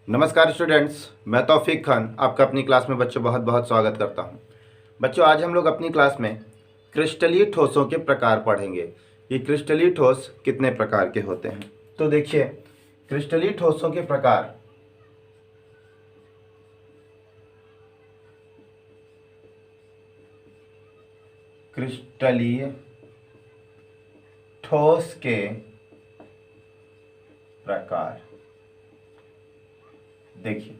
नमस्कार स्टूडेंट्स, मैं तौफीक खान आपका अपनी क्लास में बच्चों बहुत बहुत स्वागत करता हूं। बच्चों, आज हम लोग अपनी क्लास में क्रिस्टलीय ठोसों के प्रकार पढ़ेंगे। ये क्रिस्टलीय ठोस कितने प्रकार के होते हैं। तो देखिए, क्रिस्टलीय ठोसों के प्रकार क्रिस्टलीय ठोस के प्रकार। देखिए,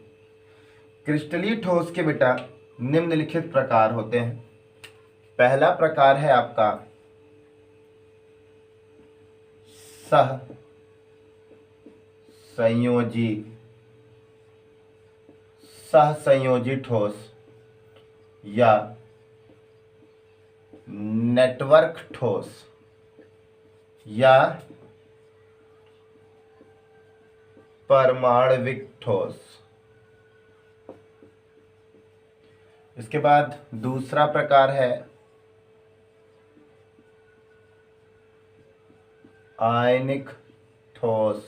क्रिस्टलीय ठोस के बेटा निम्नलिखित प्रकार होते हैं। पहला प्रकार है आपका सह संयोजी सहसंयोजी ठोस या नेटवर्क ठोस या परमाणविक ठोस। इसके बाद दूसरा प्रकार है आयनिक ठोस।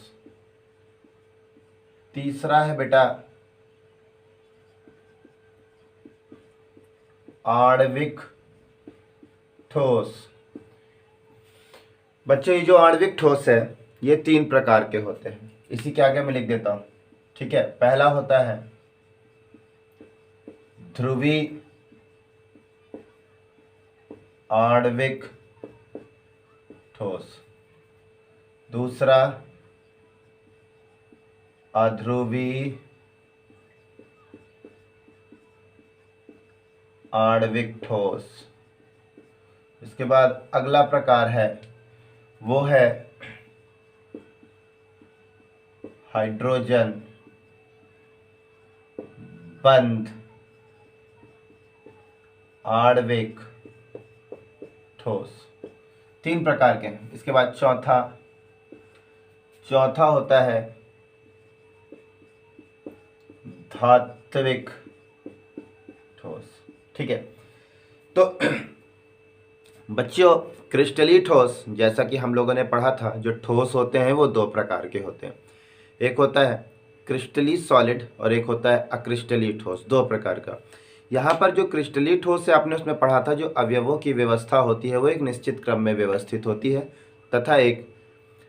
तीसरा है बेटा आणविक ठोस। बच्चों, ये जो आणविक ठोस है ये 3 प्रकार के होते हैं। इसी के आगे मैं लिख देता हूं, ठीक है। पहला होता है ध्रुवीय आणविक ठोस। दूसरा अध्रुवीय आणविक ठोस। इसके बाद अगला प्रकार है वो है हाइड्रोजन बंध आणविक ठोस। 3 प्रकार के हैं। इसके बाद चौथा होता है धात्विक ठोस, ठीक है। तो बच्चों, क्रिस्टलीय ठोस जैसा कि हम लोगों ने पढ़ा था, जो ठोस होते हैं वो 2 प्रकार के होते हैं। एक होता है क्रिस्टलीय सॉलिड और एक होता है अक्रिस्टलीय ठोस, 2 प्रकार का। यहाँ पर जो क्रिस्टलीय ठोस है आपने उसमें पढ़ा था, जो अवयवों की व्यवस्था होती है वो एक निश्चित क्रम में व्यवस्थित होती है तथा एक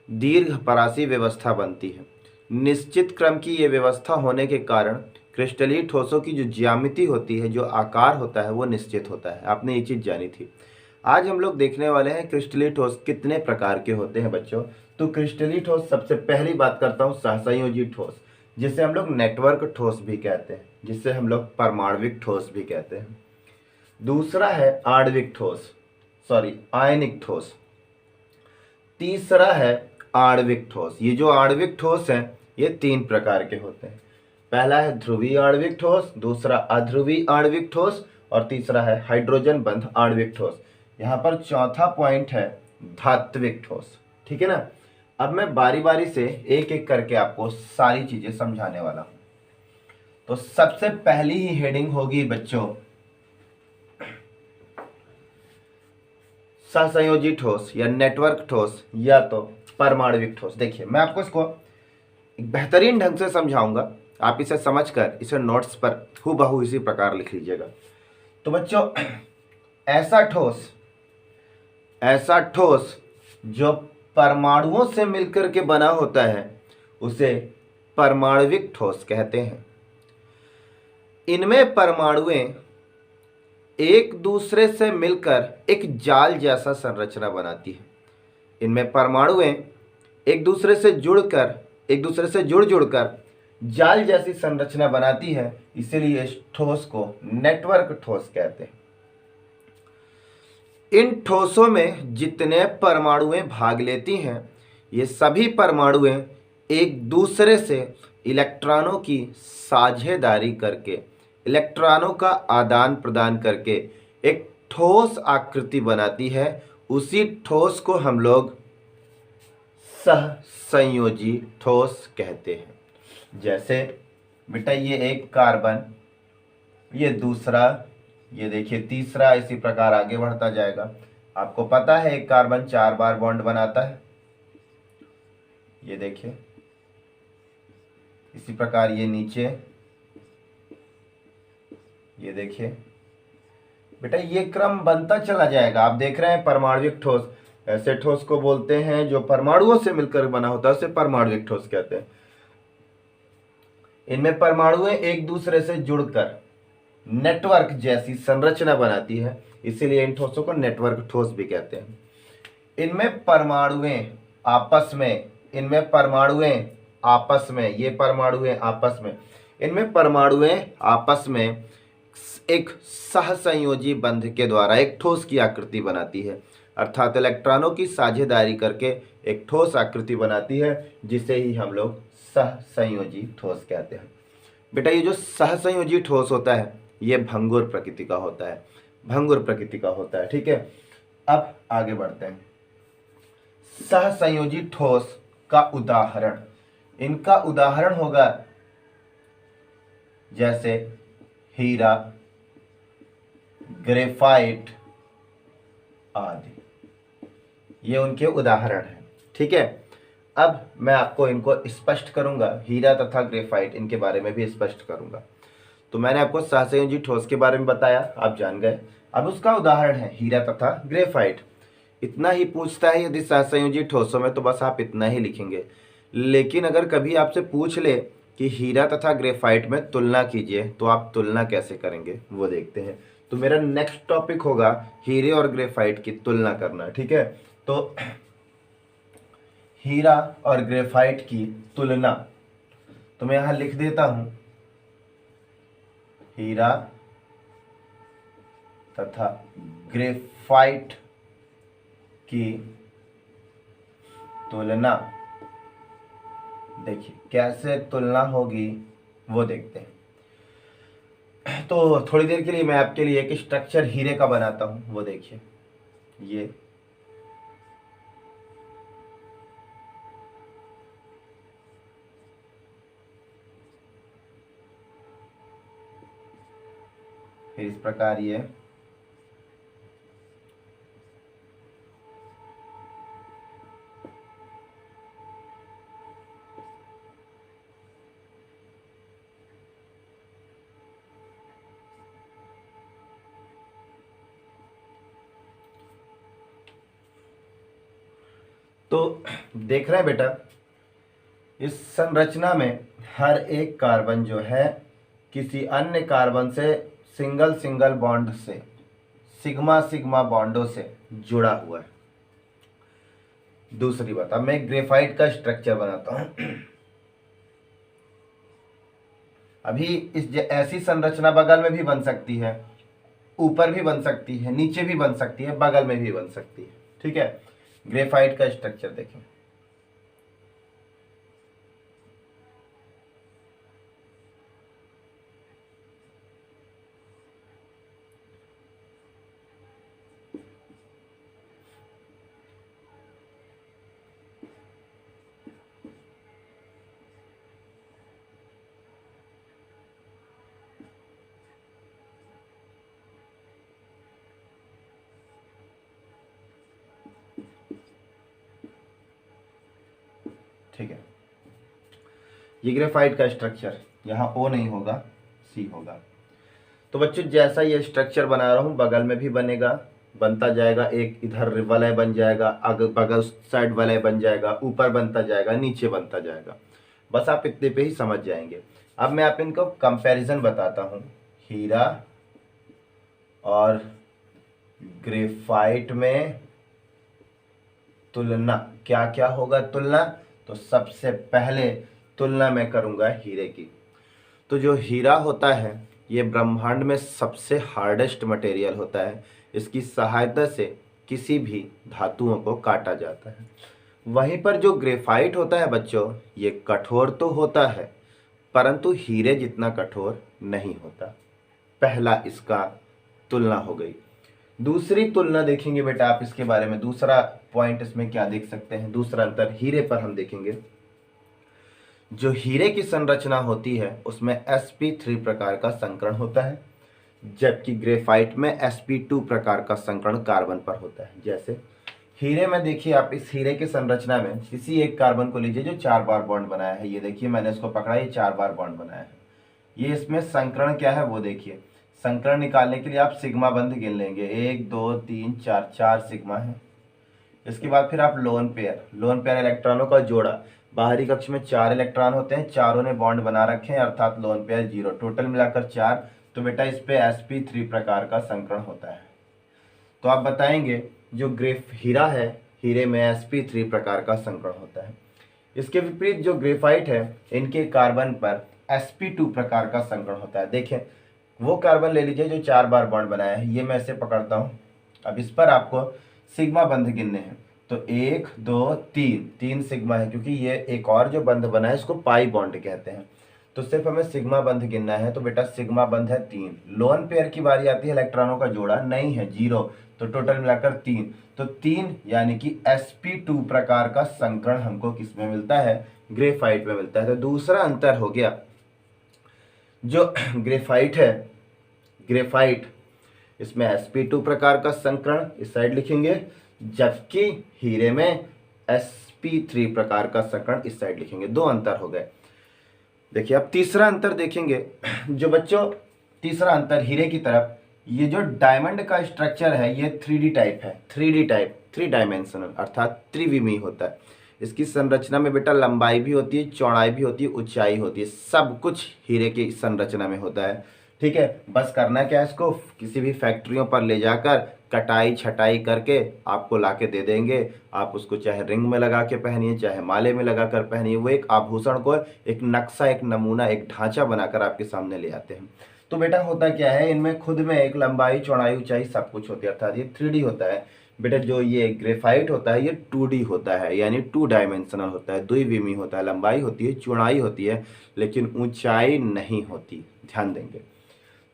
दीर्घ परासी व्यवस्था बनती है। निश्चित क्रम की ये व्यवस्था होने के कारण क्रिस्टलीय ठोसों की जो ज्यामिति होती है, जो आकार होता है वो निश्चित होता है। आपने ये चीज़ जानी थी। आज हम लोग देखने वाले हैं क्रिस्टलीय ठोस कितने प्रकार के होते हैं बच्चों। तो क्रिस्टलीय ठोस, सबसे पहली बात करता हूँ सहसंयोजी ठोस, जिसे हम लोग नेटवर्क ठोस भी कहते हैं, जिसे हम लोग परमाणविक ठोस भी कहते हैं। दूसरा है आयनिक ठोस। तीसरा है आणविक ठोस। ये जो आणविक ठोस है ये 3 प्रकार के होते हैं। पहला है ध्रुवीय आणविक ठोस, दूसरा अध्रुवीय आणविक ठोस और तीसरा है हाइड्रोजन बंध आणविक ठोस। यहाँ पर चौथा पॉइंट है धात्विक ठोस, ठीक है ना। अब मैं बारी बारी से एक एक करके आपको सारी चीजें समझाने वाला हूं। तो सबसे पहली ही हेडिंग होगी बच्चों सहसंयोजी ठोस या नेटवर्क ठोस या तो परमाणविक ठोस। देखिए, मैं आपको इसको एक बेहतरीन ढंग से समझाऊंगा। आप इसे समझकर इसे नोट्स पर हूबहू इसी प्रकार लिख लीजिएगा। तो बच्चों, ऐसा ठोस जो परमाणुओं से मिलकर के बना होता है उसे परमाणविक ठोस कहते हैं। इनमें परमाणुएं एक दूसरे से मिलकर एक जाल जैसा संरचना बनाती है। इनमें परमाणुएं एक दूसरे से जुड़ जुड़कर जाल जैसी संरचना बनाती है, इसीलिए इस ठोस को नेटवर्क ठोस कहते हैं। इन ठोसों में जितने परमाणुएं भाग लेती हैं, ये सभी परमाणुएं एक दूसरे से इलेक्ट्रॉनों की साझेदारी करके, इलेक्ट्रॉनों का आदान प्रदान करके एक ठोस आकृति बनाती है। उसी ठोस को हम लोग सहसंयोजी ठोस कहते हैं। जैसे बेटा, ये एक कार्बन, ये दूसरा, ये देखिए तीसरा, इसी प्रकार आगे बढ़ता जाएगा। आपको पता है एक कार्बन 4 बार बॉन्ड बनाता है। ये देखिए इसी प्रकार ये नीचे, ये देखिए बेटा ये क्रम बनता चला जाएगा। आप देख रहे हैं परमाणविक ठोस, ऐसे ठोस को बोलते हैं जो परमाणुओं से मिलकर बना होता है, उसे परमाणविक ठोस कहते हैं। इनमें परमाणुएं एक दूसरे से जुड़कर नेटवर्क जैसी संरचना बनाती है, इसीलिए इन ठोसों को नेटवर्क ठोस भी कहते हैं। इनमें परमाणुएं आपस में, इनमें परमाणुएं आपस में, ये परमाणुएं आपस में, इनमें परमाणुएं आपस में एक सहसंयोजी बंध के द्वारा एक ठोस की आकृति बनाती है, अर्थात इलेक्ट्रॉनों की साझेदारी करके एक ठोस आकृति बनाती है, जिसे ही हम लोग सहसंयोजी ठोस कहते हैं। बेटा ये जो सहसंयोजी ठोस होता है ये भंगुर प्रकृति का होता है, भंगुर प्रकृति का होता है। ठीक है, अब आगे बढ़ते हैं। सहसंयोजी ठोस का उदाहरण, इनका उदाहरण होगा जैसे हीरा, ग्रेफाइट आदि, ये उनके उदाहरण हैं। ठीक है, अब मैं आपको इनको स्पष्ट करूंगा, हीरा तथा ग्रेफाइट इनके बारे में भी स्पष्ट करूंगा। तो मैंने आपको सहसंयोजी ठोस के बारे में बताया, आप जान गए। अब उसका उदाहरण है हीरा तथा ग्रेफाइट। इतना ही पूछता है यदि सहसंयोजी ठोसों में, तो बस आप इतना ही लिखेंगे। लेकिन अगर कभी आपसे पूछ ले कि हीरा तथा ग्रेफाइट में तुलना कीजिए, तो आप तुलना कैसे करेंगे वो देखते हैं। तो मेरा नेक्स्ट टॉपिक होगा हीरे और ग्रेफाइट की तुलना करना। ठीक है, तो हीरा और ग्रेफाइट की तुलना, तो मैं यहां लिख देता हूं हीरा तथा ग्रेफाइट की तुलना। देखिए कैसे तुलना होगी वो देखते हैं। तो थोड़ी देर के लिए मैं आपके लिए एक स्ट्रक्चर हीरे का बनाता हूं, वो देखिए। ये फिर इस प्रकार ये तो देख रहे हैं बेटा, इस संरचना में हर एक कार्बन जो है किसी अन्य कार्बन से सिंगल सिंगल बॉन्ड से, सिग्मा सिग्मा बॉन्डों से जुड़ा हुआ है। दूसरी बात, अब मैं ग्रेफाइट का स्ट्रक्चर बनाता हूं। अभी इस ऐसी संरचना बगल में भी बन सकती है, ऊपर भी बन सकती है, नीचे भी बन सकती है, बगल में भी बन सकती है। ठीक है, ग्रेफाइट का स्ट्रक्चर देखें। ठीक है, ये ग्रेफाइट का स्ट्रक्चर, यहाँ O नहीं होगा, C होगा। तो बच्चों जैसा ये स्ट्रक्चर बना रहा हूँ, बगल में भी बनेगा, बनता जाएगा। एक इधर वलय बन जाएगा, अगर बगल साइड वलय बन जाएगा, ऊपर बनता जाएगा, नीचे बनता जाएगा। बस आप इतने पे ही समझ जाएंगे। अब मैं आप इनको कंपैरिजन बताता हूँ, हीरा और ग्रेफाइट में तुलना, क्या क्या होगा तुलना। तो सबसे पहले तुलना मैं करूंगा हीरे की। तो जो हीरा होता है ये ब्रह्मांड में सबसे हार्डेस्ट मटेरियल होता है, इसकी सहायता से किसी भी धातुओं को काटा जाता है। वहीं पर जो ग्रेफाइट होता है बच्चों, ये कठोर तो होता है परंतु हीरे जितना कठोर नहीं होता। पहला इसका तुलना हो गई। दूसरी तुलना देखेंगे बेटा आप इसके बारे में, दूसरा पॉइंट इसमें क्या देख सकते हैं, दूसरा अंतर हीरे पर हम देखेंगे। जो हीरे की संरचना होती है उसमें sp3 प्रकार का संकरण होता है, जबकि ग्रेफाइट में sp2 प्रकार का संकरण कार्बन पर होता है। जैसे हीरे में देखिए, आप इस हीरे की संरचना में किसी एक कार्बन को लीजिए जो 4 बार बॉन्ड बनाया है। ये देखिए मैंने इसको पकड़ा, ये 4 बार बॉन्ड बनाया है। ये इसमें संकरण क्या है वो देखिए। संकरण निकालने के लिए आप सिग्मा बंध गिन लेंगे, 1 2 3 4, 4 सिग्मा है। इसके बाद फिर आप लोन पेयर इलेक्ट्रॉनों का जोड़ा। बाहरी कक्ष में 4 इलेक्ट्रॉन होते हैं, चारों ने बॉन्ड बना रखे हैं, अर्थात लोन पेयर 0, टोटल मिलाकर 4। तो बेटा इस पे sp3 प्रकार का संकरण होता है। तो आप बताएंगे जो हीरा है, हीरे में sp3 प्रकार का संकरण होता है। इसके विपरीत जो ग्रेफाइट है, इनके कार्बन पर sp2 प्रकार का संकरण होता है। देखें, वो कार्बन ले लीजिए जो 4 बार बॉन्ड बनाया है, ये मैं इसे पकड़ता हूँ। अब इस पर आपको सिग्मा बंध गिनने हैं। तो 1 2 3, 3 सिग्मा है, क्योंकि ये एक और जो बंध बना है इसको पाई बॉन्ड कहते हैं। तो सिर्फ हमें सिग्मा बंध गिनना है। तो बेटा सिग्मा बंध है 3। लोन पेयर की बारी आती है, इलेक्ट्रॉनों का जोड़ा नहीं है, 0, तो टोटल मिलाकर 3। तो 3 यानी कि sp2 प्रकार का संकरण हमको किस में मिलता है, ग्रेफाइट में मिलता है। तो दूसरा अंतर हो गया, जो ग्रेफाइट है, ग्रेफाइट इसमें sp2 प्रकार का संकरण इस साइड लिखेंगे, जबकि हीरे में sp3 प्रकार का संकरण इस साइड लिखेंगे। दो अंतर हो गए। देखिए अब तीसरा अंतर देखेंगे। जो बच्चों तीसरा अंतर हीरे की तरफ, ये जो डायमंड का स्ट्रक्चर है ये 3D टाइप है, 3D टाइप, 3 डायमेंशनल अर्थात त्रिविमीय होता है। इसकी संरचना में बेटा लंबाई भी होती है, चौड़ाई भी होती है, ऊंचाई होती है, सब कुछ हीरे की संरचना में होता है। ठीक है, बस करना क्या है, इसको किसी भी फैक्ट्रियों पर ले जाकर कटाई छटाई करके आपको लाके दे देंगे। आप उसको चाहे रिंग में लगा के पहनिए, चाहे माले में लगा कर पहनिए, वो एक आभूषण को एक नक्शा, एक नमूना, एक ढांचा बनाकर आपके सामने ले आते हैं। तो बेटा होता क्या है, इनमें खुद में एक लंबाई चौड़ाई ऊंचाई सब कुछ होती है, अर्थात ये 3D होता है। बेटा जो ये ग्रेफाइट होता है ये 2D होता है, यानी 2 डायमेंशनल होता है, द्विविमीय होता है। लंबाई होती है, चौड़ाई होती है, लेकिन ऊंचाई नहीं होती, ध्यान देंगे।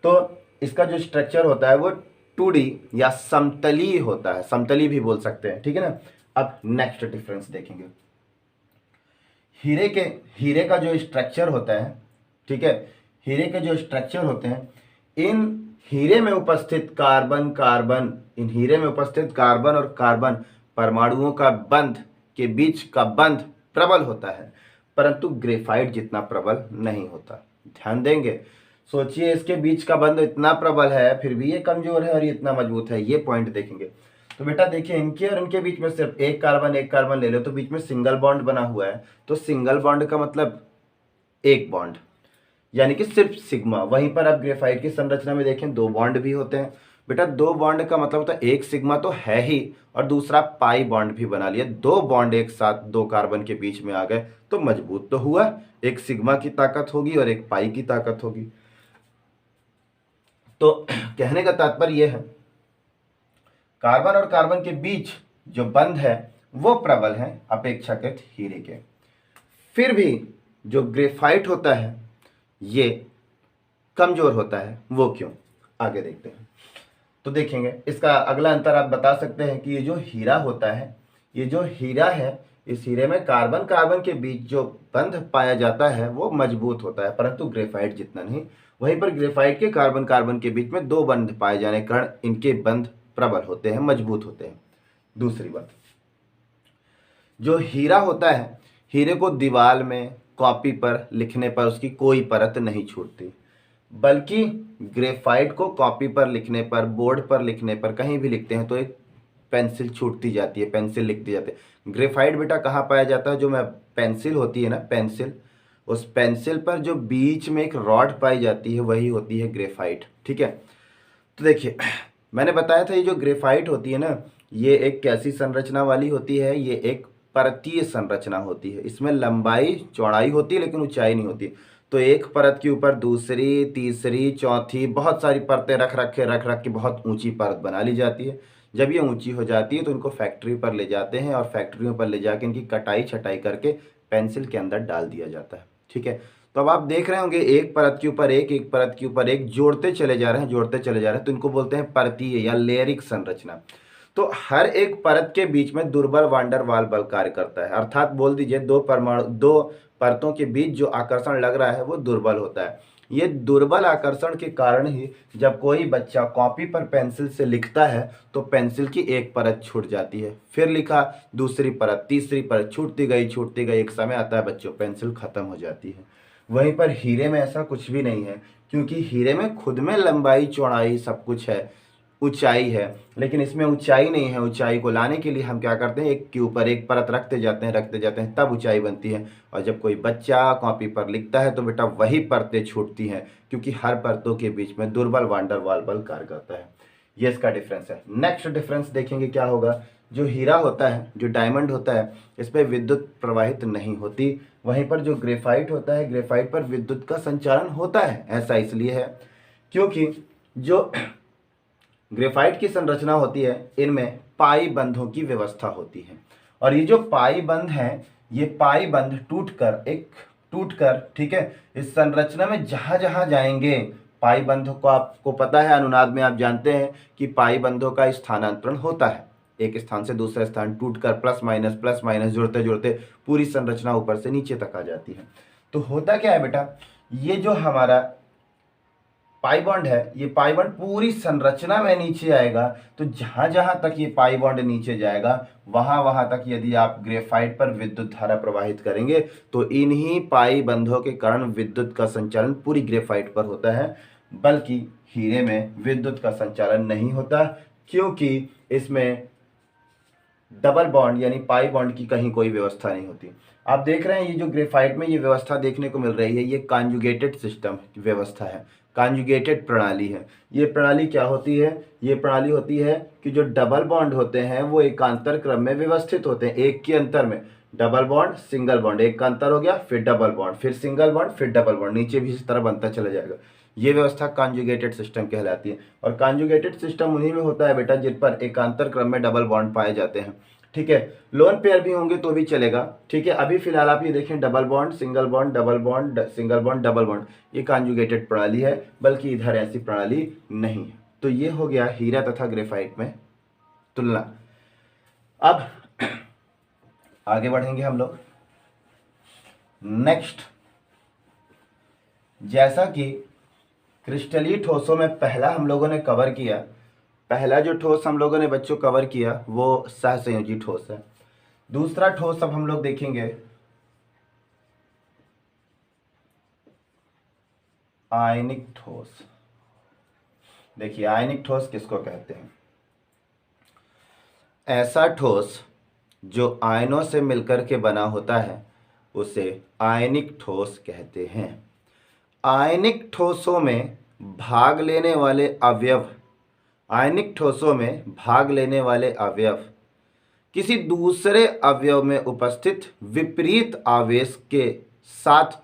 तो इसका जो स्ट्रक्चर होता है वो 2D या समतलीय होता है, समतलीय भी बोल सकते हैं, ठीक है ना। अब नेक्स्ट डिफरेंस देखेंगे। हीरे का जो स्ट्रक्चर होता है, ठीक है, हीरे के जो स्ट्रक्चर होते हैं, इन हीरे में उपस्थित कार्बन और कार्बन परमाणुओं का बंध के बीच का बंध प्रबल होता है, परंतु ग्रेफाइट जितना प्रबल नहीं होता। ध्यान देंगे, सोचिए इसके बीच का बंध इतना प्रबल है, फिर भी ये कमजोर है और ये इतना मजबूत है, ये पॉइंट देखेंगे। तो बेटा देखिए, इनके और इनके बीच में सिर्फ एक कार्बन ले लो तो बीच में सिंगल बॉन्ड बना हुआ है। तो सिंगल बॉन्ड का मतलब एक बॉन्ड, यानी कि सिर्फ सिग्मा। वहीं पर आप ग्रेफाइट की संरचना में देखें 2 बॉन्ड भी होते हैं। बेटा 2 बॉन्ड का मतलब होता है एक सिग्मा तो है ही, और दूसरा पाई बॉन्ड भी बना लिया। 2 बॉन्ड एक साथ 2 कार्बन के बीच में आ गए तो मजबूत तो हुआ, एक सिग्मा की ताकत होगी और एक पाई की ताकत होगी। तो कहने का तात्पर्य यह है, कार्बन और कार्बन के बीच जो बंध है वो प्रबल है अपेक्षाकृत हीरे के। फिर भी जो ग्रेफाइट होता है ये कमजोर होता है, वो क्यों, आगे देखते हैं। तो देखेंगे इसका अगला अंतर आप बता सकते हैं कि ये जो हीरा होता है, ये जो हीरा है, इस हीरे में कार्बन कार्बन के बीच जो बंध पाया जाता है वो मजबूत होता है, परंतु ग्रेफाइट जितना नहीं। वहीं पर ग्रेफाइट के कार्बन कार्बन के बीच में 2 बंध पाए जाने के कारण इनके बंध प्रबल होते हैं, मजबूत होते हैं। दूसरी बात, जो हीरा होता है, हीरे को दीवार में कॉपी पर लिखने पर उसकी कोई परत नहीं छूटती, बल्कि ग्रेफाइट को कॉपी पर लिखने पर, बोर्ड पर लिखने पर, कहीं भी लिखते हैं तो एक पेंसिल छूटती जाती है, पेंसिल लिखती जाती है। ग्रेफाइट बेटा कहाँ पाया जाता है, जो मैं पेंसिल होती है ना, पेंसिल, उस पेंसिल पर जो बीच में एक रॉड पाई जाती है वही होती है ग्रेफाइट, ठीक है। तो देखिए मैंने बताया था ये जो ग्रेफाइट होती है ना, ये एक कैसी संरचना वाली होती है, ये एक परतीय संरचना होती है। इसमें लंबाई चौड़ाई होती है लेकिन ऊंचाई नहीं होती। तो एक परत के ऊपर दूसरी, तीसरी, चौथी, बहुत सारी परतें रख रख के बहुत ऊंची परत बना ली जाती है। जब ये ऊंची हो जाती है तो इनको फैक्ट्री पर ले जाते हैं और फैक्ट्रियों पर ले जाके इनकी कटाई छटाई करके पेंसिल के अंदर डाल दिया जाता है, ठीक है। तो अब आप देख रहे होंगे एक परत के ऊपर एक, एक परत के ऊपर एक, जोड़ते चले जा रहे हैं, तो इनको बोलते हैं परतीय या लेयरिक संरचना। तो हर एक परत के बीच में दुर्बल वान डेर वाल बल कार्य करता है, अर्थात बोल दीजिए 2 परतों के बीच जो आकर्षण लग रहा है वो दुर्बल होता है। ये दुर्बल आकर्षण के कारण ही जब कोई बच्चा कॉपी पर पेंसिल से लिखता है तो पेंसिल की एक परत छूट जाती है, फिर लिखा दूसरी परत तीसरी परत छूटती गई, एक समय आता है बच्चों पेंसिल खत्म हो जाती है। वहीं पर हीरे में ऐसा कुछ भी नहीं है, क्योंकि हीरे में खुद में लंबाई चौड़ाई सब कुछ है, ऊंचाई है, लेकिन इसमें ऊंचाई नहीं है। ऊंचाई को लाने के लिए हम क्या करते हैं, एक के ऊपर एक परत रखते जाते हैं तब ऊंचाई बनती है। और जब कोई बच्चा कॉपी पर लिखता है तो बेटा वही परतें छूटती हैं, क्योंकि हर परतों के बीच में दुर्बल वान डेर वाल्स बल कार्य करता है। ये इसका डिफरेंस है। नेक्स्ट डिफरेंस देखेंगे क्या होगा। जो हीरा होता है, जो डायमंड होता है, इस पर विद्युत प्रवाहित नहीं होती। वहीं पर जो ग्रेफाइट होता है, ग्रेफाइट पर विद्युत का संचारण होता है। ऐसा इसलिए है क्योंकि जो ग्रेफाइट की संरचना होती है, इनमें पाई बंधों की व्यवस्था होती है। और ये जो पाई बंध है, ये पाई बंध टूटकर ठीक है, इस संरचना में जहां जहां जाएंगे, पाई बंधों को आपको पता है, अनुनाद में आप जानते हैं कि पाई बंधों का स्थानांतरण होता है। एक स्थान से दूसरा स्थान टूटकर प्लस माइनस जुड़ते जुड़ते पूरी संरचना ऊपर से नीचे तक आ जाती है। तो होता क्या है बेटा, ये जो हमारा पाई बॉन्ड है, ये पाई बॉन्ड पूरी संरचना में नीचे आएगा। तो जहां जहां तक ये पाई बॉन्ड नीचे जाएगा, वहां वहां तक यदि आप ग्रेफाइट पर विद्युत धारा प्रवाहित करेंगे तो इन्हीं पाई बंधों के कारण विद्युत का संचालन पूरी ग्रेफाइट पर होता है। बल्कि हीरे में विद्युत का संचालन नहीं होता, क्योंकि इसमें डबल बॉन्ड यानी पाई बॉन्ड की कहीं कोई व्यवस्था नहीं होती। आप देख रहे हैं ये जो ग्रेफाइट में ये व्यवस्था देखने को मिल रही है, ये कॉन्जुगेटेड सिस्टम व्यवस्था है, कॉन्जुगेटेड प्रणाली है। ये प्रणाली क्या होती है, ये प्रणाली होती है कि जो डबल बॉन्ड होते हैं वो एकांतर क्रम में व्यवस्थित होते हैं, एक के अंतर में। डबल बॉन्ड सिंगल बॉन्ड, एक का अंतर हो गया, फिर डबल बॉन्ड, फिर सिंगल बॉन्ड, फिर डबल बॉन्ड, नीचे भी इस तरह बनता चला जाएगा। ये व्यवस्था कॉन्जुगेटेड सिस्टम कहलाती है। और कॉन्जुगेटेड सिस्टम उन्हीं में होता है बेटा जिन पर एकांतर क्रम में डबल बॉन्ड पाए जाते हैं। ठीक है, लोन पेयर भी होंगे तो भी चलेगा। ठीक है, अभी फिलहाल आप ये देखें, double bond single bond double bond single bond double bond, ये कॉन्जुगेटेड प्रणाली है, बल्कि इधर ऐसी प्रणाली नहीं है। तो ये हो गया हीरा तथा ग्रेफाइट में तुलना। अब आगे बढ़ेंगे हम लोग। नेक्स्ट, जैसा कि क्रिस्टलीय ठोसों में पहला हम लोगों ने कवर किया, पहला जो ठोस हम लोगों ने बच्चों कवर किया वो सहसंयोजी ठोस है। दूसरा ठोस अब हम लोग देखेंगे आयनिक ठोस। देखिए आयनिक ठोस किसको कहते हैं, ऐसा ठोस जो आयनों से मिलकर के बना होता है उसे आयनिक ठोस कहते हैं। आयनिक ठोसों में भाग लेने वाले अवयव, आयनिक ठोसों में भाग लेने वाले अवयव किसी दूसरे अवयव में उपस्थित विपरीत आवेश के साथ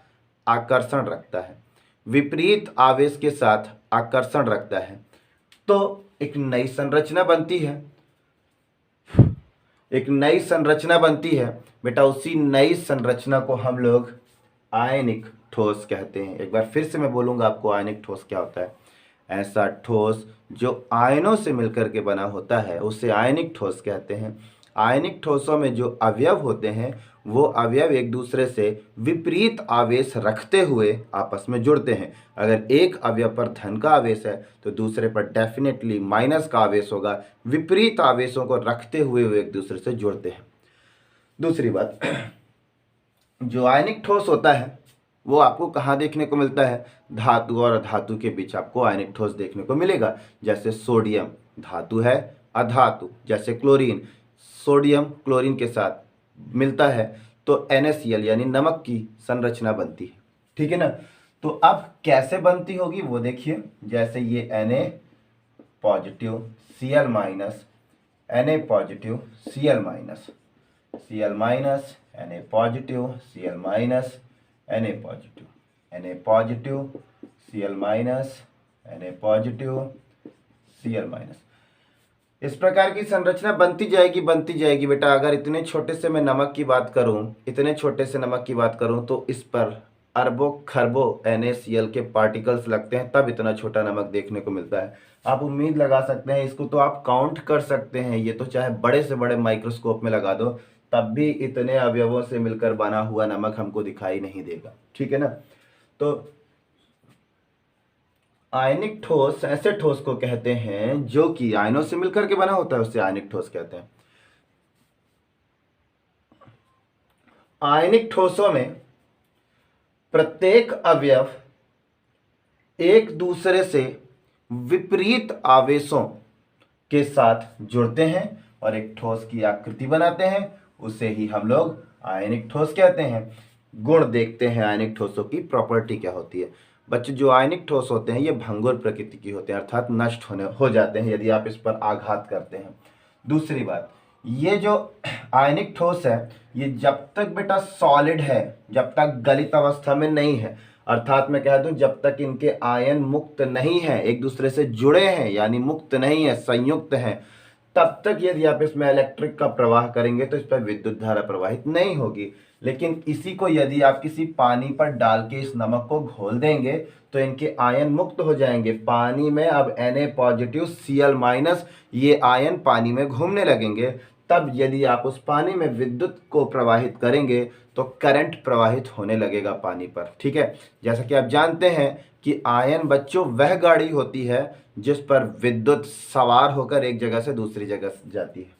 आकर्षण रखता है, विपरीत आवेश के साथ आकर्षण रखता है। तो एक नई संरचना बनती है, एक नई संरचना बनती है बेटा। उसी नई संरचना को हम लोग आयनिक ठोस कहते हैं। एक बार फिर से मैं बोलूँगा आपको आयनिक ठोस क्या होता है। ऐसा ठोस जो आयनों से मिलकर के बना होता है उसे आयनिक ठोस कहते हैं। आयनिक ठोसों में जो अवयव होते हैं वो अवयव एक दूसरे से विपरीत आवेश रखते हुए आपस में जुड़ते हैं। अगर एक अवयव पर धन का आवेश है तो दूसरे पर डेफिनेटली माइनस का आवेश होगा। विपरीत आवेशों को रखते हुए वो एक दूसरे से जुड़ते हैं। दूसरी बात, जो आयनिक ठोस होता है वो आपको कहाँ देखने को मिलता है, धातु और अधातु के बीच आपको आयनिक ठोस देखने को मिलेगा। जैसे सोडियम धातु है, अधातु जैसे क्लोरीन, सोडियम क्लोरीन के साथ मिलता है तो NaCl यानी नमक की संरचना बनती है। ठीक है ना। तो अब कैसे बनती होगी वो देखिए, जैसे ये Na positive Cl minus, Na positive Cl minus, Cl minus Na positive Cl minus Na positive, Na positive Cl minus, Na positive Cl minus. इस प्रकार की संरचना बनती जाएगी बेटा। अगर इतने छोटे से मैं नमक की बात करूं, इतने छोटे से नमक की बात करूं तो इस पर अरबों खरबों NaCl के पार्टिकल्स लगते हैं, तब इतना छोटा नमक देखने को मिलता है। आप उम्मीद लगा सकते हैं, इसको तो आप काउंट कर सकते हैं, ये तो चाहे बड़े से बड़े माइक्रोस्कोप में लगा दो तब भी इतने अवयवों से मिलकर बना हुआ नमक हमको दिखाई नहीं देगा। ठीक है ना। तो आयनिक ठोस ऐसे ठोस को कहते हैं जो कि आयनों से मिलकर के बना होता है, उससे आयनिक ठोस कहते हैं। आयनिक ठोसों में प्रत्येक अवयव एक दूसरे से विपरीत आवेशों के साथ जुड़ते हैं और एक ठोस की आकृति बनाते हैं, उसे ही हम लोग आयनिक ठोस कहते हैं। गुण देखते हैं आयनिक ठोसों की, प्रॉपर्टी क्या होती है। बच्चे, जो आयनिक ठोस होते हैं ये भंगुर प्रकृति की होते हैं, अर्थात नष्ट हो जाते हैं यदि आप इस पर आघात करते हैं। दूसरी बात, ये जो आयनिक ठोस है ये जब तक बेटा सॉलिड है, जब तक गलित अवस्था में नहीं है, अर्थात मैं कह दूं जब तक इनके आयन मुक्त नहीं है, एक दूसरे से जुड़े हैं यानी मुक्त नहीं है, संयुक्त हैं, तब तक यदि आप इसमें इलेक्ट्रिक का प्रवाह करेंगे तो इस पर विद्युत धारा प्रवाहित नहीं होगी। लेकिन इसी को यदि आप किसी पानी पर डाल के इस नमक को घोल देंगे तो इनके आयन मुक्त हो जाएंगे। पानी में अब Na पॉजिटिव Cl- ये आयन पानी में घूमने लगेंगे। तब यदि आप उस पानी में विद्युत को प्रवाहित करेंगे तो करंट प्रवाहित होने लगेगा पानी पर। ठीक है, जैसा कि आप जानते हैं कि आयन बच्चों वह गाड़ी होती है जिस पर विद्युत सवार होकर एक जगह से दूसरी जगह जाती है।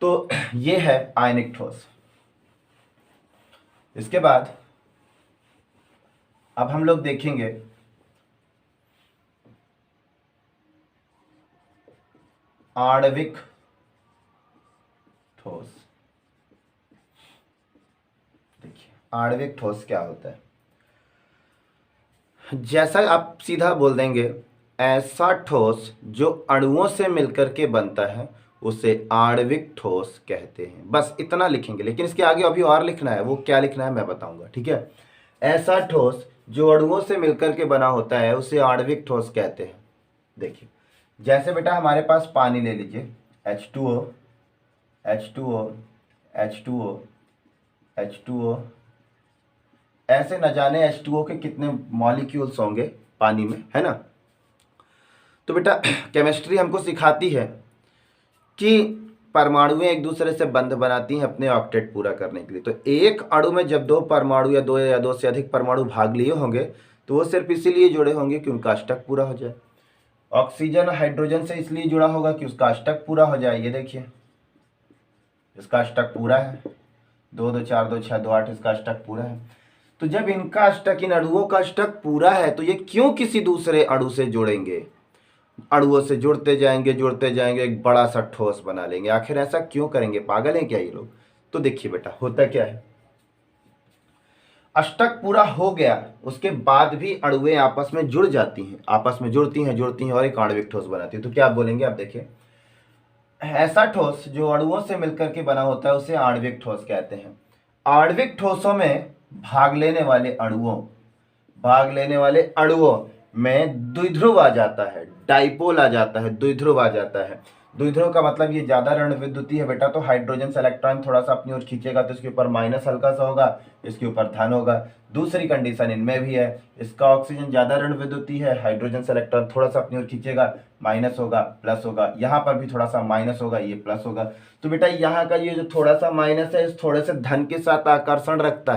तो ये है आयनिक ठोस। इसके बाद अब हम लोग देखेंगे आणविक ठोस। देखिए आणविक ठोस क्या होता है। जैसा आप सीधा बोल देंगे, ऐसा ठोस जो अणुओं से मिलकर के बनता है उसे आणविक ठोस कहते हैं। बस इतना लिखेंगे, लेकिन इसके आगे अभी और लिखना है, वो क्या लिखना है मैं बताऊंगा। ठीक है, ऐसा ठोस जो अणुओं से मिलकर के बना होता है उसे आणविक ठोस कहते हैं। देखिए जैसे बेटा हमारे पास पानी ले लीजिए, H2O H2O H2O H2O, ऐसे न जाने H2O के कितने मॉलिक्यूल्स होंगे पानी में, है ना। तो बेटा केमिस्ट्री हमको सिखाती है कि परमाणुएं एक दूसरे से बंध बनाती हैं अपने ऑक्टेट पूरा करने के लिए। तो एक अणु में जब दो परमाणु या दो से अधिक परमाणु भाग लिए होंगे तो वो सिर्फ इसीलिए जुड़े होंगे कि उनका अष्टक पूरा हो जाए। ऑक्सीजन हाइड्रोजन से इसलिए जुड़ा होगा कि उसका अष्टक पूरा हो जाए। ये देखिए इसका अष्टक पूरा है, 2 2 4 2 6 2 8, इसका अष्टक पूरा है। तो जब इनका अष्टक, इन अणुओं का अष्टक पूरा है तो ये क्यों किसी दूसरे अणु से जुड़ेंगे। अणुओं से जुड़ते जाएंगे एक बड़ा सा ठोस बना लेंगे। आखिर ऐसा क्यों करेंगे, पागल हैं क्या ये लोग। तो देखिए बेटा होता क्या है, अष्टक पूरा हो गया उसके बाद भी अणुएं आपस में जुड़ जाती हैं, आपस में जुड़ती हैं और एक आणविक ठोस बनाती है। तो क्या आप बोलेंगे, आप देखिए ऐसा ठोस जो अणुओं से मिलकर के बना होता है उसे आणविक ठोस कहते हैं। आणविक ठोसों में भाग लेने वाले अणुओं में द्विध्रुव आ जाता है, डाइपोल आ जाता है, द्विध्रुव आ जाता है। द्विध्रुव का मतलब ये ज्यादा ऋण विद्युती है बेटा, तो हाइड्रोजन से इलेक्ट्रॉन थोड़ा सा अपनी ओर खींचेगा तो इसके ऊपर माइनस हल्का सा होगा, इसके ऊपर धन होगा। दूसरी कंडीशन इनमें भी है, इसका ऑक्सीजन ज्यादा ऋण विद्युती है, हाइड्रोजन से इलेक्ट्रॉन थोड़ा सा अपनी ओर खींचेगा, माइनस होगा प्लस होगा, यहाँ पर भी थोड़ा सा माइनस होगा, ये प्लस होगा। तो बेटा यहाँ का ये जो थोड़ा सा माइनस है इस थोड़े से धन के साथ आकर्षण रखता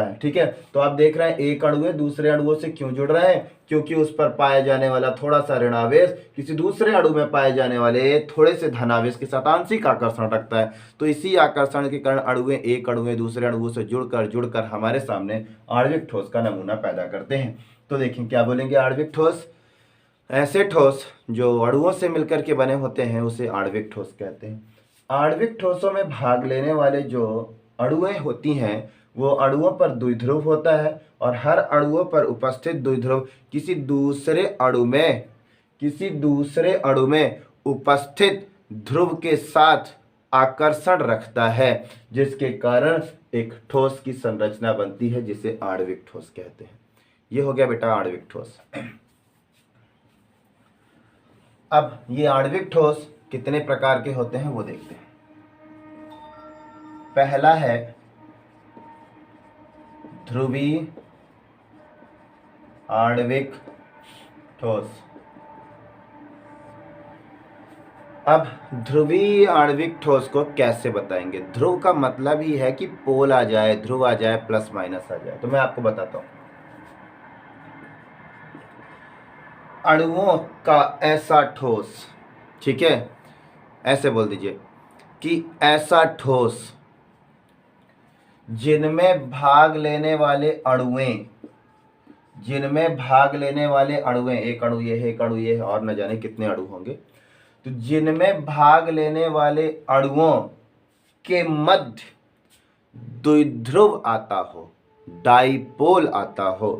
है, ठीक है। तो आप देख रहे हैं एक अणु है दूसरे अणुओं से क्यों जुड़ रहे हैं, क्योंकि उस पर पाया जाने वाला थोड़ा सा ऋणावेश किसी दूसरे अणु में पाए जाने वाले थोड़े से धनावेश के साथ आंशिक आकर्षण रखता है। तो इसी आकर्षण के कारण अणुएं एक अणुएं दूसरे अणुओं से जुड़कर हमारे सामने आणविक ठोस का नमूना पैदा करते हैं। तो देखें क्या बोलेंगे, आणविक ठोस ऐसे ठोस जो अणुओं से मिलकर के बने होते हैं उसे आणविक ठोस कहते हैं। आणविक ठोसों में भाग लेने वाले जो अणुएं होती हैं वो अणुओं पर द्विध्रुव होता है और हर अणुओं पर उपस्थित द्विध्रुव किसी दूसरे अणु में उपस्थित ध्रुव के साथ आकर्षण रखता है, जिसके कारण एक ठोस की संरचना बनती है जिसे आणविक ठोस कहते हैं। ये हो गया बेटा आणविक ठोस। अब ये आणविक ठोस कितने प्रकार के होते हैं वो देखते हैं। पहला है ध्रुवीय आणविक ठोस। अब ध्रुवीय आणविक ठोस को कैसे बताएंगे। ध्रुव का मतलब ही है कि पोल आ जाए, ध्रुव आ जाए, प्लस माइनस आ जाए। तो मैं आपको बताता हूं, अणुओं का ऐसा ठोस, ठीक है, ऐसे बोल दीजिए कि ऐसा ठोस जिनमें भाग लेने वाले अणुएं, जिनमें भाग लेने वाले अणुएं, एक अणु ये है, एक अणु ये है, और न जाने कितने अणु होंगे, तो जिनमें भाग लेने वाले अणुओं के मध्य द्विध्रुव आता हो, डाइपोल आता हो,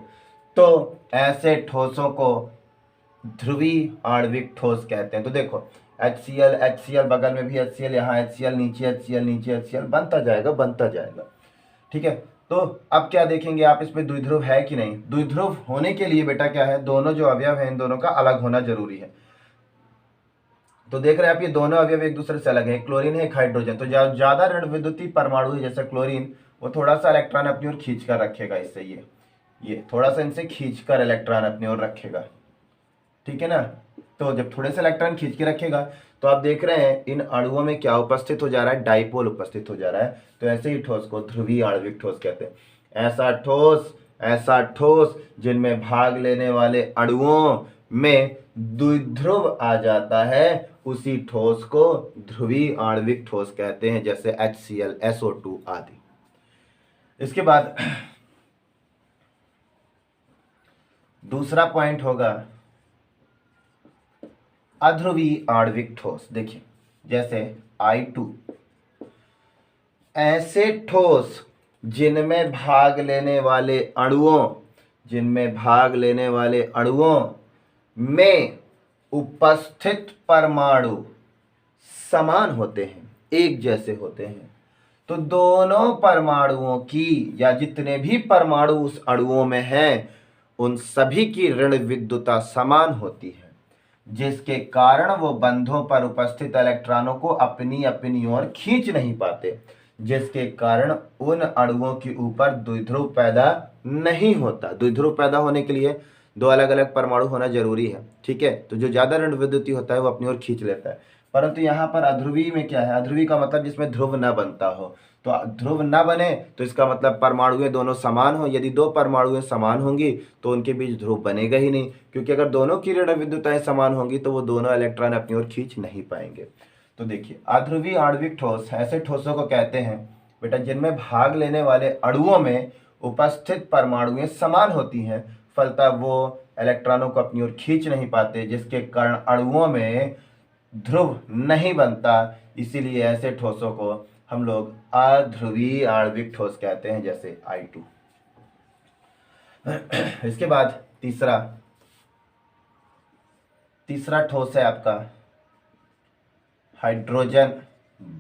तो ऐसे ठोसों को ध्रुवीय आणविक ठोस कहते हैं। तो देखो HCl, HCl बगल में भी HCl, यहाँ HCl, नीचे HCl, नीचे HCl, बनता जाएगा बनता जाएगा, ठीक है। तो अब क्या देखेंगे आप, इसमें द्विध्रुव है कि नहीं। द्विध्रुव होने के लिए बेटा क्या है, दोनों जो अवयव है इन दोनों का अलग होना जरूरी है। तो देख रहे हैं आप, ये दोनों अवयव एक दूसरे से अलग है, क्लोरीन है एक हाइड्रोजन। तो ज्यादा ऋण विद्युतीय परमाणु है जैसे क्लोरीन, वो थोड़ा सा इलेक्ट्रॉन अपनी ओर खींच कर रखेगा, इससे ये थोड़ा सा इनसे खींच कर इलेक्ट्रॉन अपनी ओर रखेगा, ठीक है ना। तो जब थोड़े से इलेक्ट्रॉन खींच के रखेगा तो आप देख रहे हैं इन अणुओं में क्या उपस्थित हो जा रहा है, डाइपोल उपस्थित हो जा रहा है। तो ऐसे ही ठोस को ध्रुवीय आणविक ठोस कहते हैं। ऐसा ठोस जिनमें भाग लेने वाले अणुओं में द्विध्रुव आ जाता है, उसी ठोस को ध्रुवीय आणविक ठोस कहते हैं, जैसे HCl, SO2 आदि। इसके बाद दूसरा पॉइंट होगा अध्रुवीय आणविक ठोस। देखिए जैसे I2, ऐसे ठोस जिनमें भाग लेने वाले अणुओं में उपस्थित परमाणु समान होते हैं, एक जैसे होते हैं। तो दोनों परमाणुओं की, या जितने भी परमाणु उस अणुओं में हैं, उन सभी की ऋण विद्युता समान होती है, जिसके कारण वो बंधों पर उपस्थित इलेक्ट्रॉनों को अपनी अपनी ओर खींच नहीं पाते, जिसके कारण उन अणुओं के ऊपर द्विध्रुव पैदा नहीं होता। द्विध्रुव पैदा होने के लिए दो अलग अलग परमाणु होना जरूरी है, ठीक है। तो जो ज्यादा ऋण विद्युतीय होता है वो अपनी ओर खींच लेता है। परंतु यहाँ पर अध्रुवीय में क्या है, अध्रुवीय का मतलब जिसमें ध्रुव न बनता हो। तो ध्रुव न बने तो इसका मतलब परमाणुएं दोनों समान हो। यदि दो परमाणुएं समान होंगी तो उनके बीच ध्रुव बनेगा ही नहीं, क्योंकि अगर दोनों की ऋण विद्युताएं समान होंगी तो वो दोनों इलेक्ट्रॉन अपनी ओर खींच नहीं पाएंगे। तो देखिए अध्रुवीय आणविक ठोस ऐसे ठोसों को कहते हैं बेटा जिनमें भाग लेने वाले अणुओं में उपस्थित परमाणुएं समान होती हैं, फलतः वो इलेक्ट्रॉनों को अपनी ओर खींच नहीं पाते, जिसके कारण अणुओं में ध्रुव नहीं बनता। इसीलिए ऐसे ठोसों को हम लोग अध्रुवीय आणविक ठोस कहते हैं, जैसे I2। इसके बाद तीसरा ठोस है आपका हाइड्रोजन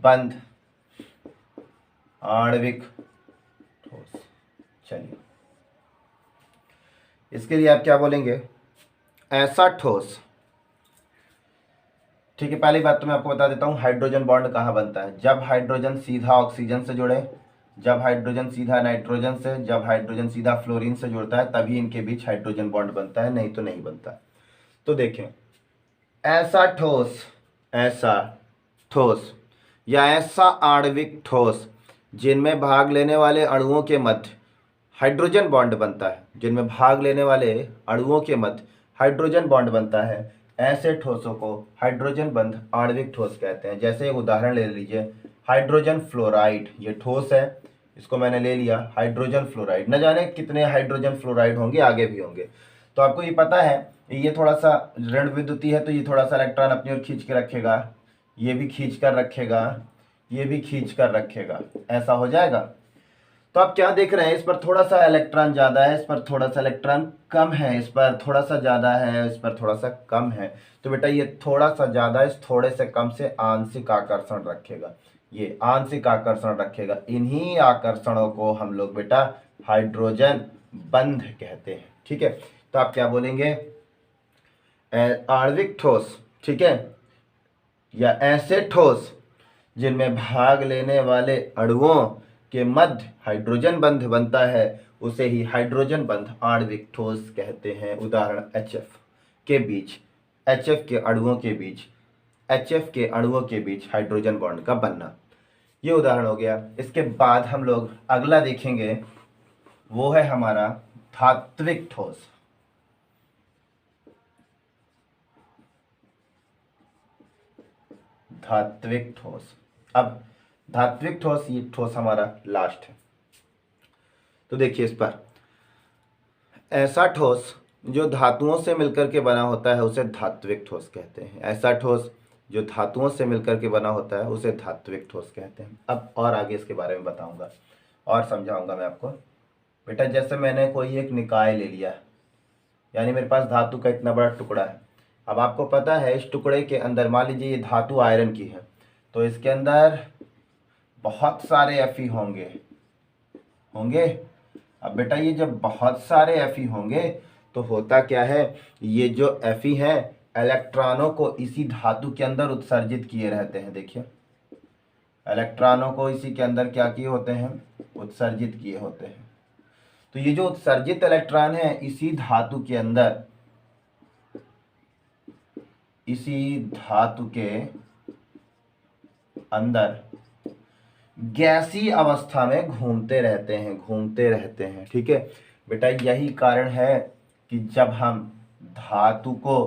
बंध आणविक ठोस। चलिए इसके लिए आप क्या बोलेंगे, ऐसा ठोस, ठीक है। पहली बात तो मैं आपको बता देता हूँ हाइड्रोजन बॉन्ड कहाँ बनता है। जब हाइड्रोजन सीधा ऑक्सीजन से जुड़े, जब हाइड्रोजन सीधा नाइट्रोजन से, जब हाइड्रोजन सीधा फ्लोरीन से जुड़ता है, तभी इनके बीच हाइड्रोजन बॉन्ड बनता है, नहीं तो नहीं बनता। तो देखें ऐसा ठोस या ऐसा आणविक ठोस जिनमें भाग लेने वाले अणुओं के मध्य हाइड्रोजन बॉन्ड बनता है, जिनमें भाग लेने वाले अणुओं के मध्य हाइड्रोजन बॉन्ड बनता है, ऐसे ठोसों को हाइड्रोजन बंध आणविक ठोस कहते हैं। जैसे एक उदाहरण ले लीजिए, हाइड्रोजन फ्लोराइड, ये ठोस है, इसको मैंने ले लिया हाइड्रोजन फ्लोराइड। न जाने कितने हाइड्रोजन फ्लोराइड होंगे, आगे भी होंगे। तो आपको ये पता है ये थोड़ा सा ऋण विद्युतीय है, तो ये थोड़ा सा इलेक्ट्रॉन अपनी ओर खींच के रखेगा, ये भी खींच कर रखेगा, ये भी खींच कर रखेगा, ऐसा हो जाएगा। तो आप क्या देख रहे हैं, इस पर थोड़ा सा इलेक्ट्रॉन ज़्यादा है, इस पर थोड़ा सा इलेक्ट्रॉन कम है, इस पर थोड़ा सा ज़्यादा है, इस पर थोड़ा सा कम है। तो बेटा ये थोड़ा सा ज़्यादा इस थोड़े से कम से आंशिक आकर्षण रखेगा, ये आंशिक आकर्षण रखेगा। इन्हीं आकर्षणों को हम लोग बेटा हाइड्रोजन बंध कहते हैं, ठीक है। तो आप क्या बोलेंगे, आणविक ठोस, ठीक है, या ऐसे ठोस जिनमें भाग लेने वाले अणुओं के मध्य हाइड्रोजन बंध बनता है, उसे ही हाइड्रोजन बंध आणविक ठोस कहते हैं। उदाहरण HF के बीच, HF के अणुओं के बीच, HF के अणुओं के बीच हाइड्रोजन बॉन्ड का बनना, ये उदाहरण हो गया। इसके बाद हम लोग अगला देखेंगे, वो है हमारा धात्विक ठोस। धात्विक ठोस। अब धात्विक ठोस, ये ठोस हमारा लास्ट है। तो देखिए इस पर, ऐसा ठोस जो धातुओं से मिलकर के बना होता है उसे धात्विक ठोस कहते हैं। ऐसा ठोस जो धातुओं से मिलकर के बना होता है उसे धात्विक ठोस कहते हैं। अब और आगे इसके बारे में बताऊंगा और समझाऊंगा मैं आपको। बेटा जैसे मैंने कोई एक निकाय ले लिया, यानी मेरे पास धातु का इतना बड़ा टुकड़ा है। अब आपको पता है इस टुकड़े के अंदर, मान लीजिए ये धातु आयरन की है, तो इसके अंदर बहुत सारे Fe होंगे। अब बेटा ये जब बहुत सारे Fe होंगे तो होता क्या है, ये जो Fe है इलेक्ट्रॉनों को इसी धातु के अंदर उत्सर्जित किए रहते हैं। देखिए इलेक्ट्रॉनों को इसी के अंदर क्या किए होते हैं, उत्सर्जित किए होते हैं। तो ये जो उत्सर्जित इलेक्ट्रॉन है इसी धातु के अंदर, इसी धातु के अंदर गैसीय अवस्था में घूमते रहते हैं। ठीक है बेटा, यही कारण है कि जब हम धातु को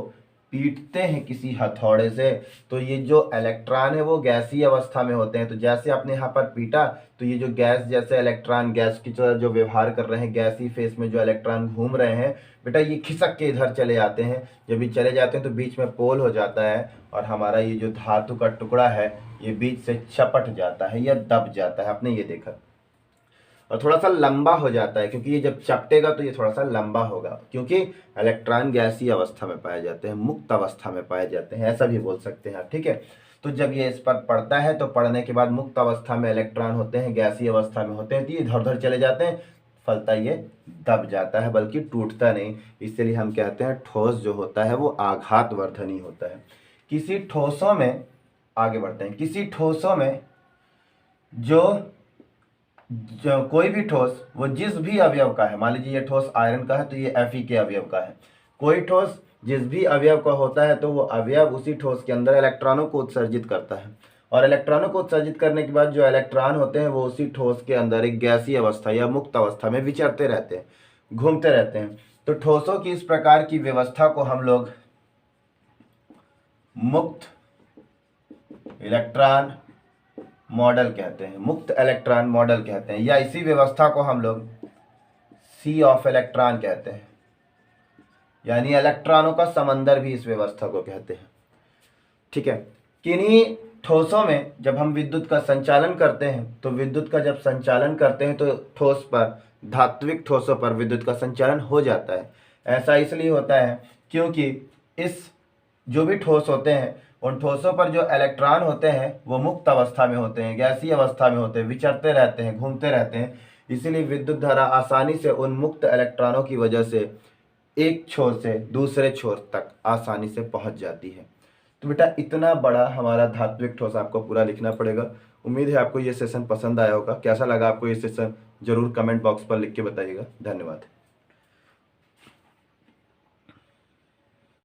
पीटते हैं किसी हथौड़े से तो ये जो इलेक्ट्रॉन है वो गैसीय अवस्था में होते हैं। तो जैसे आपने यहाँ पर पीटा तो ये जो गैस जैसे इलेक्ट्रॉन गैस की तरह जो व्यवहार कर रहे हैं, गैसीय फेस में जो इलेक्ट्रॉन घूम रहे हैं, बेटा ये खिसक के इधर चले जाते हैं। जब ये चले जाते हैं तो बीच में पोल हो जाता है और हमारा ये जो धातु का टुकड़ा है ये बीच से चपट जाता है या दब जाता है। आपने ये देखा, और थोड़ा सा लंबा हो जाता है, क्योंकि ये जब चपटेगा तो ये थोड़ा सा लंबा होगा, क्योंकि इलेक्ट्रॉन गैसीय अवस्था में पाए जाते हैं, मुक्त अवस्था में पाए जाते हैं, ऐसा भी बोल सकते हैं आप। ठीक है, तो जब ये इस पर पड़ता है तो पड़ने के बाद मुक्त अवस्था में इलेक्ट्रॉन होते हैं, गैसीय अवस्था में होते हैं, तो ये इधर उधर चले जाते हैं, फलता ये दब जाता है, बल्कि टूटता नहीं। इसलिए हम कहते हैं ठोस जो होता है वो आघातवर्धनी होता है। किसी ठोसों में, आगे बढ़ते हैं, किसी ठोसों में जो कोई भी ठोस वो जिस भी अवयव का है, मान लीजिए ये ठोस आयरन का है तो ये Fe के अवयव का है, कोई ठोस जिस भी अवयव का होता है तो वो अवयव उसी ठोस के अंदर इलेक्ट्रॉनों को उत्सर्जित करता है, और इलेक्ट्रॉनों को उत्सर्जित करने के बाद जो इलेक्ट्रॉन होते हैं वो उसी ठोस के अंदर एक गैसीय अवस्था या मुक्त अवस्था में विचरते रहते हैं, घूमते रहते हैं। तो ठोसों की इस प्रकार की व्यवस्था को हम लोग मुक्त इलेक्ट्रॉन मॉडल कहते हैं, मुक्त इलेक्ट्रॉन मॉडल कहते हैं, या इसी व्यवस्था को हम लोग सी ऑफ इलेक्ट्रॉन कहते हैं, यानी इलेक्ट्रॉनों का समंदर भी इस व्यवस्था को कहते हैं। ठीक है, किन्हीं ठोसों में जब हम विद्युत का संचालन करते हैं तो विद्युत का जब संचालन करते हैं तो ठोस पर, धात्विक ठोसों पर विद्युत का संचालन हो जाता है। ऐसा इसलिए होता है क्योंकि इस जो भी ठोस होते हैं उन ठोसों पर जो इलेक्ट्रॉन होते हैं वो मुक्त अवस्था में होते हैं, गैसीय अवस्था में होते हैं, विचरते रहते हैं, घूमते रहते हैं। इसीलिए विद्युत धारा आसानी से उन मुक्त इलेक्ट्रॉनों की वजह से एक छोर से दूसरे छोर तक आसानी से पहुंच जाती है। तो बेटा इतना बड़ा हमारा धात्विक ठोस आपको पूरा लिखना पड़ेगा। उम्मीद है आपको ये सेशन पसंद आया होगा। कैसा लगा आपको ये सेशन जरूर कमेंट बॉक्स पर लिख के बताइएगा। धन्यवाद।